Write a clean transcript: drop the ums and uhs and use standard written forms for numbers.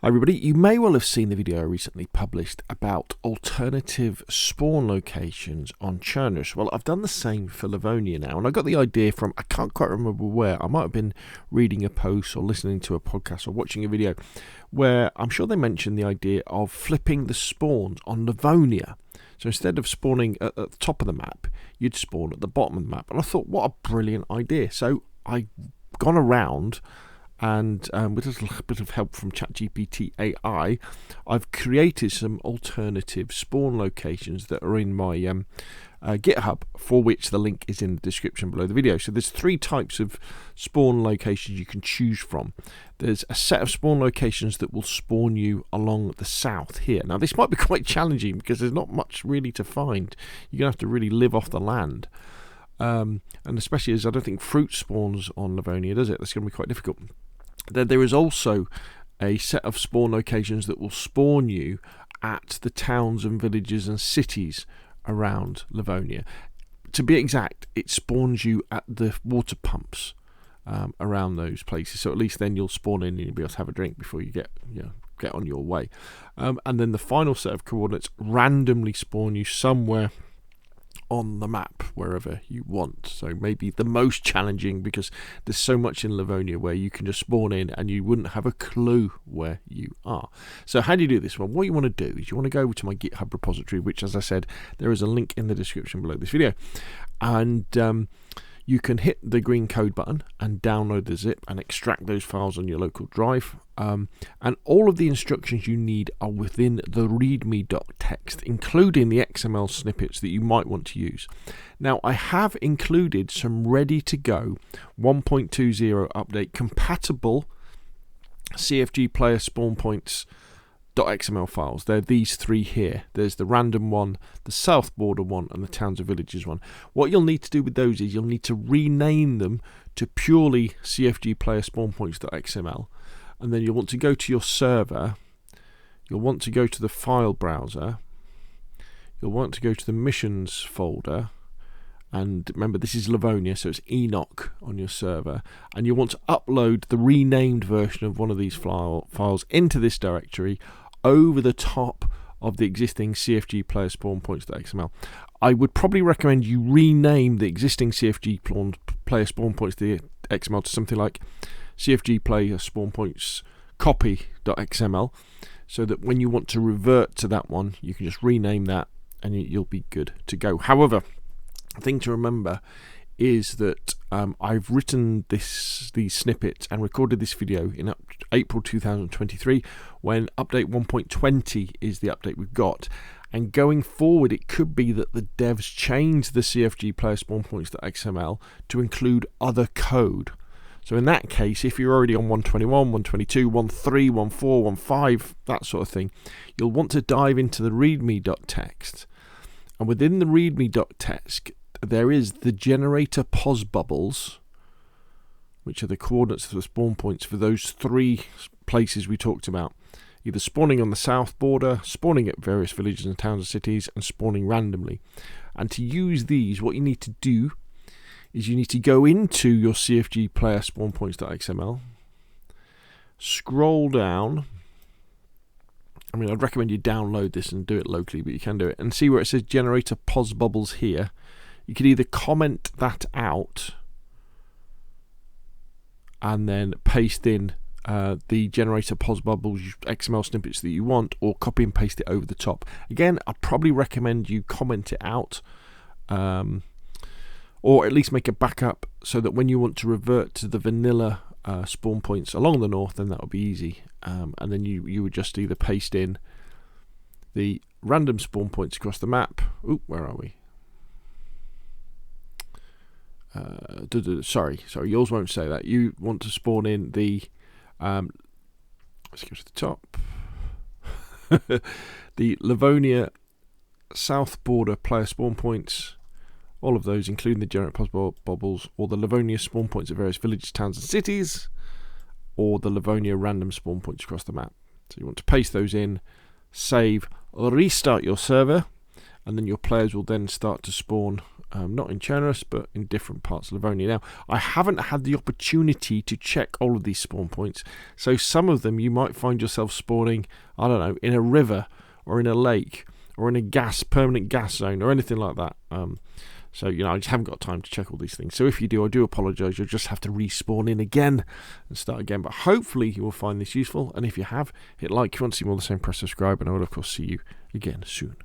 Hi everybody, you may well have seen the video I recently published about alternative spawn locations on churners. Well, I've done the same for Livonia now, and I got the idea from, I can't quite remember where, I might have been reading a post or listening to a podcast or watching a video where I'm sure they mentioned the idea of flipping the spawns on Livonia. So instead of spawning at the top of the map, you'd spawn at the bottom of the map. And I thought, what a brilliant idea. So I've gone around and with a little bit of help from ChatGPT AI, I've created some alternative spawn locations that are in my GitHub, for which the link is in the description below the video. So there's three types of spawn locations you can choose from. There's a set of spawn locations that will spawn you along the south here. Now this might be quite challenging because there's not much really to find. You're going to have to really live off the land. And especially as I don't think fruit spawns on Livonia, does it? That's going to be quite difficult. Then there is also a set of spawn locations that will spawn you at the towns and villages and cities around Livonia. To be exact, it spawns you at the water pumps around those places. So at least then you'll spawn in and you'll be able to have a drink before you get on your way. And then the final set of coordinates randomly spawn you somewhere on the map wherever you want. So maybe the most challenging, because there's so much in Livonia where you can just spawn in and you wouldn't have a clue where you are. So how do you do this? Well, what you want to do is you want to go over to my GitHub repository, which, as I said, there is a link in the description below this video, and you can hit the green code button and download the zip and extract those files on your local drive. And all of the instructions you need are within the readme.txt, including the XML snippets that you might want to use. Now, I have included some ready-to-go 1.20 update compatible cfgplayspwnpoints.xml files. They're these three here. There's the random one, the south border one, and the towns and villages one. What you'll need to do with those is you'll need to rename them to purely cfgplayspwnpoints.xml. And then you'll want to go to your server, you'll want to go to the file browser, you'll want to go to the missions folder, and remember this is Livonia, so it's Enoch on your server, and you'll want to upload the renamed version of one of these files into this directory over the top of the existing cfgplayspwnpoints.xml. I would probably recommend you rename the existing cfgplayspwnpoints.xml to something like cfgplayspawnpoints.xml, so that when you want to revert to that one, you can just rename that and you'll be good to go. However, the thing to remember is that I've written these snippets and recorded this video in April 2023, when update 1.20 is the update we've got. And going forward, it could be that the devs change the cfgplayspawnpoints.xml to include other code. So in that case, if you're already on 121, 122, 13, 14, 15, that sort of thing, you'll want to dive into the readme.txt. And within the readme.txt, there is the generator pos bubbles, which are the coordinates of the spawn points for those three places we talked about. Either spawning on the south border, spawning at various villages and towns and cities, and spawning randomly. And to use these, what you need to do is you need to go into your cfgplayerspawnpoints.xml, scroll down. I mean, I'd recommend you download this and do it locally, but you can do it, and see where it says generator pos bubbles here. You can either comment that out and then paste in the generator pos bubbles XML snippets that you want, or copy and paste it over the top. Again, I'd probably recommend you comment it out, or at least make a backup so that when you want to revert to the vanilla spawn points along the north, then that would be easy. And then you would just either paste in the random spawn points across the map. Oop, where are we? Sorry, yours won't say that. You want to spawn in the let's go to the top. The Livonia south border player spawn points, all of those, including the generate pos bubbles, or the Livonia spawn points at various villages, towns and cities, or the Livonia random spawn points across the map. So you want to paste those in, save, restart your server, and then your players will then start to spawn not in Chernarus, but in different parts of Livonia. Now, I haven't had the opportunity to check all of these spawn points, so some of them you might find yourself spawning, I don't know, in a river or in a lake or in a permanent gas zone or anything like that. So, I just haven't got time to check all these things. So if you do, I do apologise. You'll just have to respawn in again and start again. But hopefully you will find this useful. And if you have, hit like. If you want to see more of the same, press subscribe. And I will, of course, see you again soon.